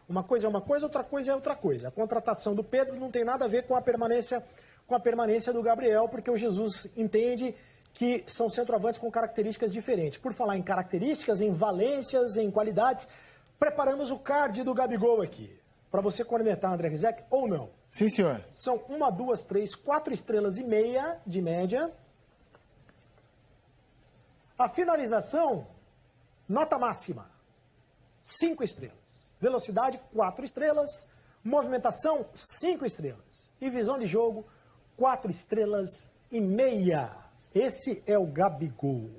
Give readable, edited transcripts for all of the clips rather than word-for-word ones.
Uma coisa é uma coisa, outra coisa é outra coisa. A contratação do Pedro não tem nada a ver com a permanência do Gabriel, porque o Jesus entende que são centroavantes com características diferentes. Por falar em características, em valências, em qualidades, preparamos o card do Gabigol aqui, para você cornetar André Rizek ou não. Sim, senhor. São 1, 2, 3, 4 estrelas e meia de média. A finalização, nota máxima, 5 estrelas. Velocidade, 4 estrelas. Movimentação, 5 estrelas. E visão de jogo, 4 estrelas e meia. Esse é o Gabigol.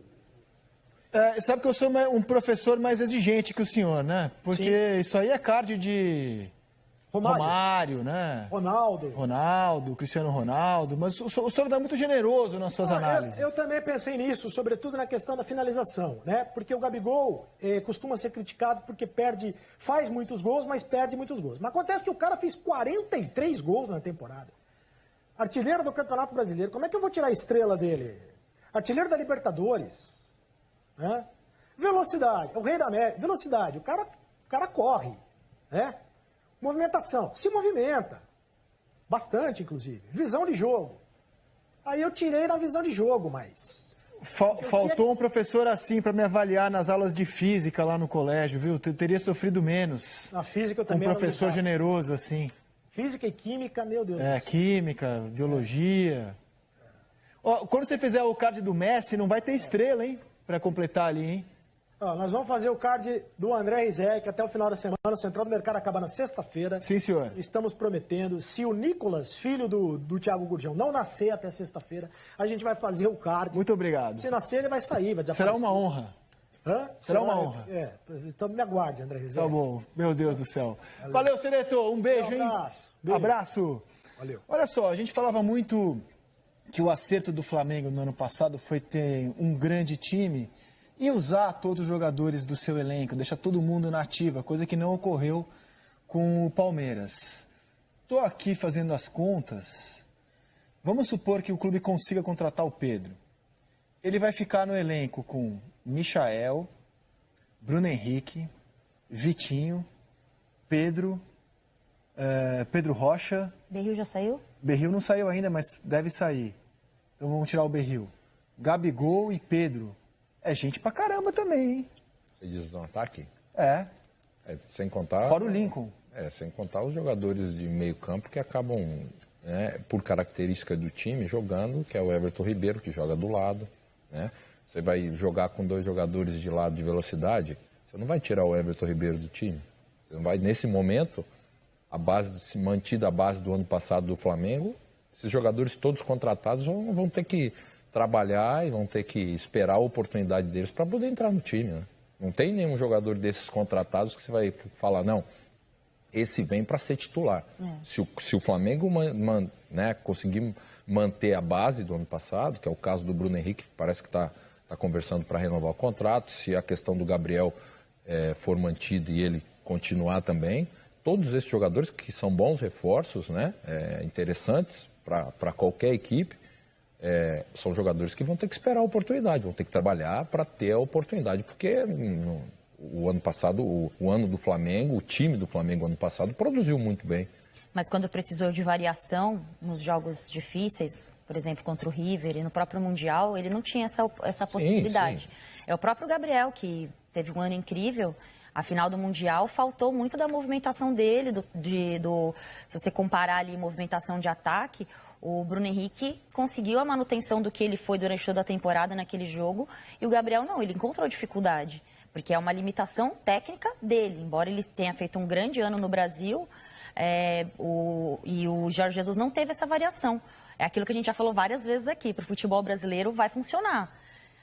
Sabe que eu sou um professor mais exigente que o senhor, né? Porque Sim. Isso aí é card de Romário, né? Ronaldo, Cristiano Ronaldo. Mas o senhor é muito generoso nas suas análises. Eu também pensei nisso, sobretudo na questão da finalização, né? Porque o Gabigol costuma ser criticado porque faz muitos gols, mas perde muitos gols. Mas acontece que o cara fez 43 gols na temporada. Artilheiro do Campeonato Brasileiro. Como é que eu vou tirar a estrela dele? Artilheiro da Libertadores. Né? Velocidade. O rei da média. Velocidade. O cara corre. Né? Movimentação. Se movimenta. Bastante, inclusive. Visão de jogo. Aí eu tirei na visão de jogo, mas... Faltou um professor assim para me avaliar nas aulas de física lá no colégio, viu? Eu teria sofrido menos. Na física eu também... Um professor generoso assim. Física e química, meu Deus do céu. Química, biologia. Quando você fizer o card do Messi, não vai ter estrela, hein? Para completar ali, hein? Nós vamos fazer o card do André Rizek até o final da semana. O Central do Mercado acaba na sexta-feira. Sim, senhor. Estamos prometendo. Se o Nicolas, filho do Thiago Gurgel, não nascer até sexta-feira, a gente vai fazer o card. Muito obrigado. Se nascer, ele vai sair, vai desaparecer. Será uma honra. Será uma honra. Então me aguarde, André Rizek. Tá bom. Meu Deus do céu. Valeu, Sereto. Um beijo, hein? Abraço. Valeu. Olha só, a gente falava muito que o acerto do Flamengo no ano passado foi ter um grande time e usar todos os jogadores do seu elenco, deixar todo mundo na ativa, coisa que não ocorreu com o Palmeiras. Estou aqui fazendo as contas. Vamos supor que o clube consiga contratar o Pedro. Ele vai ficar no elenco com Michael, Bruno Henrique, Vitinho, Pedro Rocha. Berril já saiu? Berril não saiu ainda, mas deve sair. Então vamos tirar o Berril. Gabigol e Pedro. É gente pra caramba também, hein? Você diz no ataque? Sem contar... Fora o Lincoln. Sem contar os jogadores de meio campo que acabam, né, por característica do time, jogando, que é o Everton Ribeiro, que joga do lado, né? Você vai jogar com 2 jogadores de lado de velocidade, você não vai tirar o Everton Ribeiro do time. Você não vai, nesse momento, mantida a base do ano passado do Flamengo, esses jogadores todos contratados vão ter que trabalhar e vão ter que esperar a oportunidade deles para poder entrar no time, né? Não tem nenhum jogador desses contratados que você vai falar, não, esse vem para ser titular. Se o Flamengo conseguir manter a base do ano passado, que é o caso do Bruno Henrique, que parece que está conversando para renovar o contrato, se a questão do Gabriel for mantida e ele continuar também, todos esses jogadores que são bons reforços, né, interessantes para qualquer equipe, são jogadores que vão ter que esperar a oportunidade, vão ter que trabalhar para ter a oportunidade, porque o ano passado, o ano do Flamengo, o time do Flamengo ano passado produziu muito bem. Mas quando precisou de variação nos jogos difíceis, por exemplo, contra o River e no próprio Mundial, ele não tinha essa possibilidade. Sim. É o próprio Gabriel, que teve um ano incrível. A final do Mundial faltou muito da movimentação dele, se você comparar ali movimentação de ataque, o Bruno Henrique conseguiu a manutenção do que ele foi durante toda a temporada naquele jogo e o Gabriel não, ele encontrou dificuldade, porque é uma limitação técnica dele, embora ele tenha feito um grande ano no Brasil, e o Jorge Jesus não teve essa variação. É aquilo que a gente já falou várias vezes aqui, para o futebol brasileiro vai funcionar.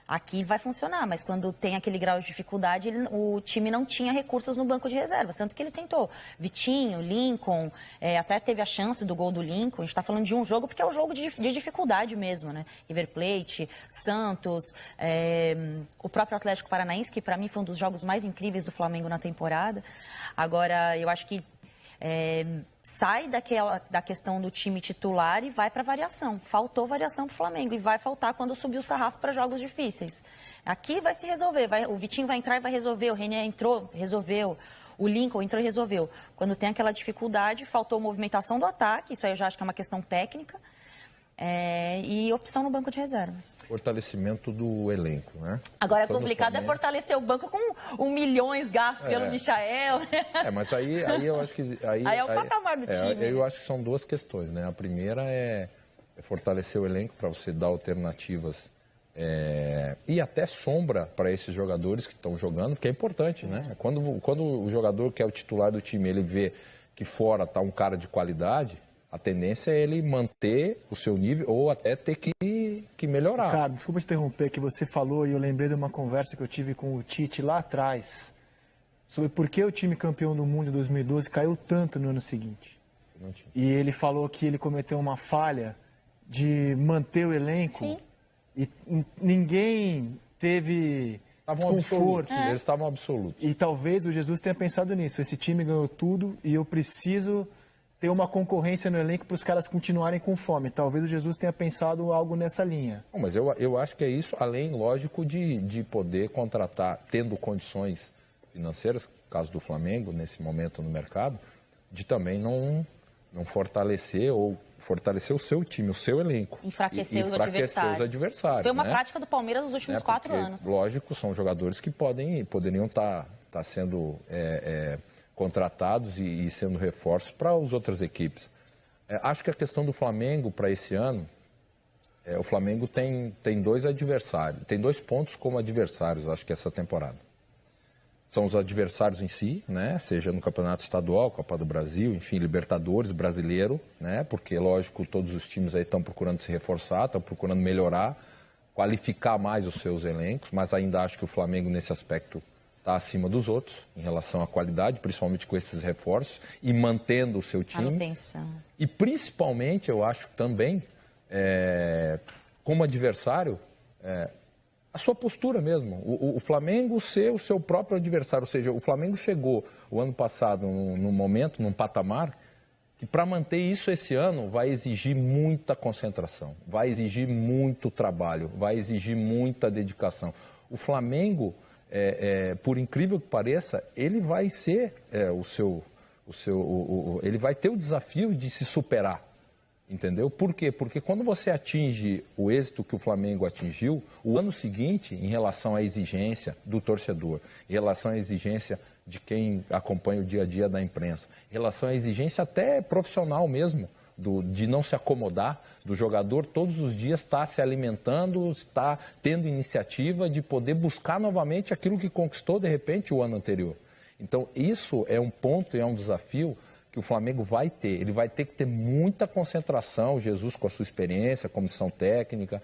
Aqui vai funcionar, mas quando tem aquele grau de dificuldade, o time não tinha recursos no banco de reservas, tanto que ele tentou. Vitinho, Lincoln, até teve a chance do gol do Lincoln. A gente está falando de um jogo porque é um jogo de dificuldade mesmo, né? River Plate, Santos, o próprio Atlético Paranaense, que para mim foi um dos jogos mais incríveis do Flamengo na temporada. Agora, eu acho que sai da questão do time titular e vai para variação. Faltou variação para o Flamengo e vai faltar quando subir o sarrafo para jogos difíceis. Aqui vai se resolver. O Vitinho vai entrar e vai resolver. O René entrou, resolveu. O Lincoln entrou e resolveu. Quando tem aquela dificuldade, faltou movimentação do ataque, isso aí eu já acho que é uma questão técnica, e opção no banco de reservas. Fortalecimento do elenco, né? Agora, complicado é fortalecer o banco com milhões gastos pelo Michael. Mas aí eu acho que... Aí é o patamar do time. Eu acho que são duas questões, né? A primeira é fortalecer o elenco para você dar alternativas e até sombra para esses jogadores que estão jogando, porque é importante, né? Quando o jogador que é o titular do time, ele vê que fora está um cara de qualidade, a tendência é ele manter o seu nível ou até ter que melhorar. Ricardo, desculpa te interromper, que você falou e eu lembrei de uma conversa que eu tive com o Tite lá atrás sobre por que o time campeão do mundo em 2012 caiu tanto no ano seguinte. E ele falou que ele cometeu uma falha de manter o elenco. Sim. E ninguém teve desconforto. Eles estavam absolutos. E talvez o Jesus tenha pensado nisso. Esse time ganhou tudo e eu preciso ter uma concorrência no elenco para os caras continuarem com fome. Talvez o Jesus tenha pensado algo nessa linha. Não, mas eu acho que é isso, além, lógico, de poder contratar, tendo condições financeiras, caso do Flamengo, nesse momento no mercado, de também não fortalecer ou fortalecer o seu time, o seu elenco. Enfraquecer os adversários. Isso foi uma prática do Palmeiras nos últimos 4 anos. Lógico, são jogadores que poderiam estar sendo contratados e sendo reforços para as outras equipes. Acho que a questão do Flamengo para esse ano, o Flamengo tem 2 adversários, tem 2 pontos como adversários, acho que essa temporada. São os adversários em si, né? Seja no Campeonato Estadual, Copa do Brasil, enfim, Libertadores, Brasileiro, né? Porque, lógico, todos os times aí estão procurando se reforçar, estão procurando melhorar, qualificar mais os seus elencos, mas ainda acho que o Flamengo, nesse aspecto, está acima dos outros, em relação à qualidade, principalmente com esses reforços, e mantendo o seu time. Manutenção. E, principalmente, eu acho também, como adversário, a sua postura mesmo. O Flamengo ser o seu próprio adversário. Ou seja, o Flamengo chegou o ano passado num momento, num patamar, que para manter isso esse ano vai exigir muita concentração, vai exigir muito trabalho, vai exigir muita dedicação. O Flamengo, por incrível que pareça, ele vai ser ele vai ter o desafio de se superar. Entendeu? Por quê? Porque quando você atinge o êxito que o Flamengo atingiu, o ano seguinte, em relação à exigência do torcedor, em relação à exigência de quem acompanha o dia a dia da imprensa, em relação à exigência até profissional mesmo, de não se acomodar, do jogador todos os dias estar se alimentando, estar tendo iniciativa de poder buscar novamente aquilo que conquistou, de repente, o ano anterior. Então, isso é um ponto e é um desafio que o Flamengo vai ter. Ele vai ter que ter muita concentração, Jesus com a sua experiência, a comissão técnica,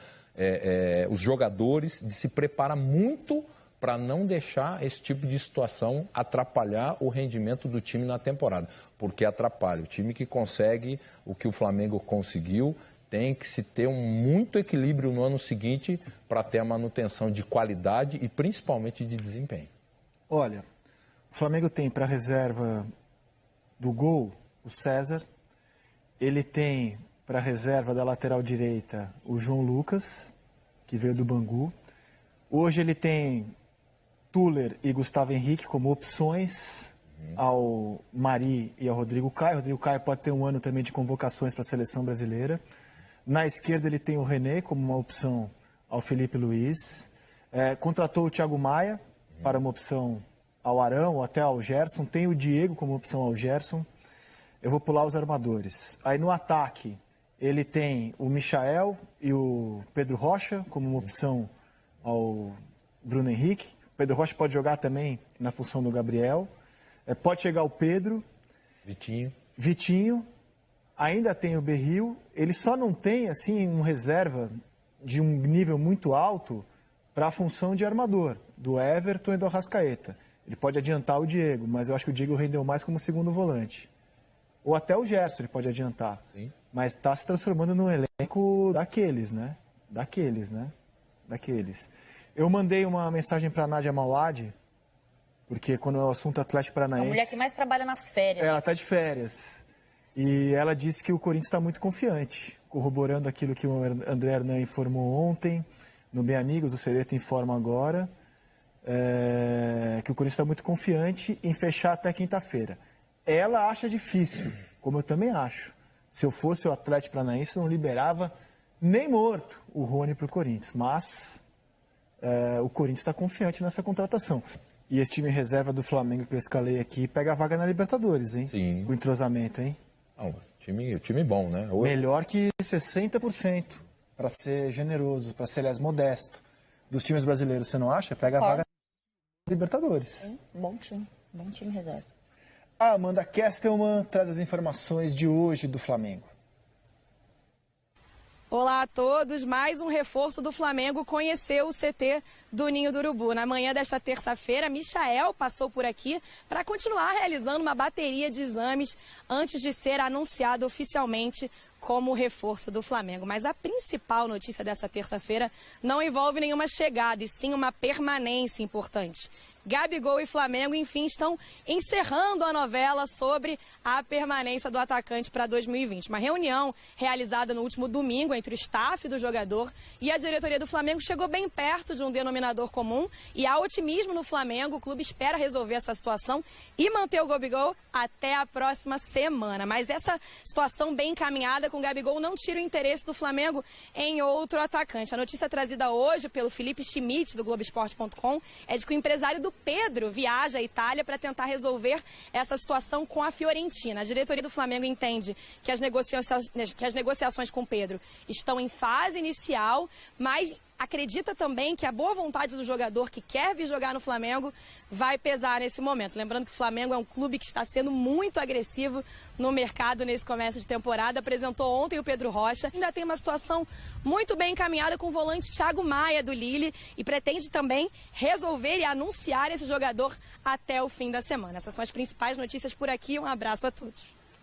os jogadores, de se preparar muito para não deixar esse tipo de situação atrapalhar o rendimento do time na temporada. Porque atrapalha. O time que consegue o que o Flamengo conseguiu tem que se ter muito equilíbrio no ano seguinte para ter a manutenção de qualidade e principalmente de desempenho. Olha, o Flamengo tem para reserva do gol, o César. Ele tem para a reserva da lateral direita o João Lucas, que veio do Bangu. Hoje ele tem Tuller e Gustavo Henrique como opções ao Mari e ao Rodrigo Caio. O Rodrigo Caio pode ter um ano também de convocações para a seleção brasileira. Na esquerda ele tem o René como uma opção ao Felipe Luiz. Contratou o Thiago Maia para uma opção ao Arão ou até ao Gerson. Tem o Diego como opção ao Gerson. Eu vou pular os armadores. Aí no ataque ele tem o Michael e o Pedro Rocha como uma opção ao Bruno Henrique. O Pedro Rocha pode jogar também na função do Gabriel. Pode chegar o Pedro. Vitinho. Ainda tem o Berril. Ele só não tem assim um reserva de um nível muito alto para a função de armador, do Everton e do Arrascaeta. Ele pode adiantar o Diego, mas eu acho que o Diego rendeu mais como segundo volante. Ou até o Gerson ele pode adiantar. Sim. Mas está se transformando num elenco daqueles. Eu mandei uma mensagem para a Nádia Mauad, porque quando é o assunto Atlético Paranaense... A mulher que mais trabalha nas férias. Ela está de férias. E ela disse que o Corinthians está muito confiante, corroborando aquilo que o André Hernan informou ontem, no Bem Amigos, o Sereta informa agora. que o Corinthians está muito confiante em fechar até quinta-feira. Ela acha difícil, como eu também acho. Se eu fosse o Atlético Paranaense, não liberava nem morto o Rony para o Corinthians. Mas o Corinthians está confiante nessa contratação. E esse time reserva do Flamengo que eu escalei aqui pega a vaga na Libertadores, hein? Sim. O entrosamento, hein? Não, time bom, né? Melhor que 60%, para ser generoso, para ser, aliás, modesto. Dos times brasileiros, você não acha? Pega a vaga na Libertadores. Sim, bom time reserva. A Amanda Kestelman traz as informações de hoje do Flamengo. Olá a todos, mais um reforço do Flamengo conheceu o CT do Ninho do Urubu. Na manhã desta terça-feira, Michael passou por aqui para continuar realizando uma bateria de exames antes de ser anunciado oficialmente como reforço do Flamengo. Mas a principal notícia dessa terça-feira não envolve nenhuma chegada, e sim uma permanência importante. Gabigol e Flamengo, enfim, estão encerrando a novela sobre a permanência do atacante para 2020. Uma reunião realizada no último domingo entre o staff do jogador e a diretoria do Flamengo chegou bem perto de um denominador comum e há otimismo no Flamengo. O clube espera resolver essa situação e manter o Gabigol até a próxima semana. Mas essa situação bem encaminhada com o Gabigol não tira o interesse do Flamengo em outro atacante. A notícia trazida hoje pelo Felipe Schmidt, do Globoesporte.com, é de que o empresário do Pedro viaja à Itália para tentar resolver essa situação com a Fiorentina. A diretoria do Flamengo entende que as negociações com o Pedro estão em fase inicial, mas acredita também que a boa vontade do jogador que quer vir jogar no Flamengo vai pesar nesse momento. Lembrando que o Flamengo é um clube que está sendo muito agressivo no mercado nesse começo de temporada. Apresentou ontem o Pedro Rocha. Ainda tem uma situação muito bem encaminhada com o volante Thiago Maia do Lille e pretende também resolver e anunciar esse jogador até o fim da semana. Essas são as principais notícias por aqui. Um abraço a todos.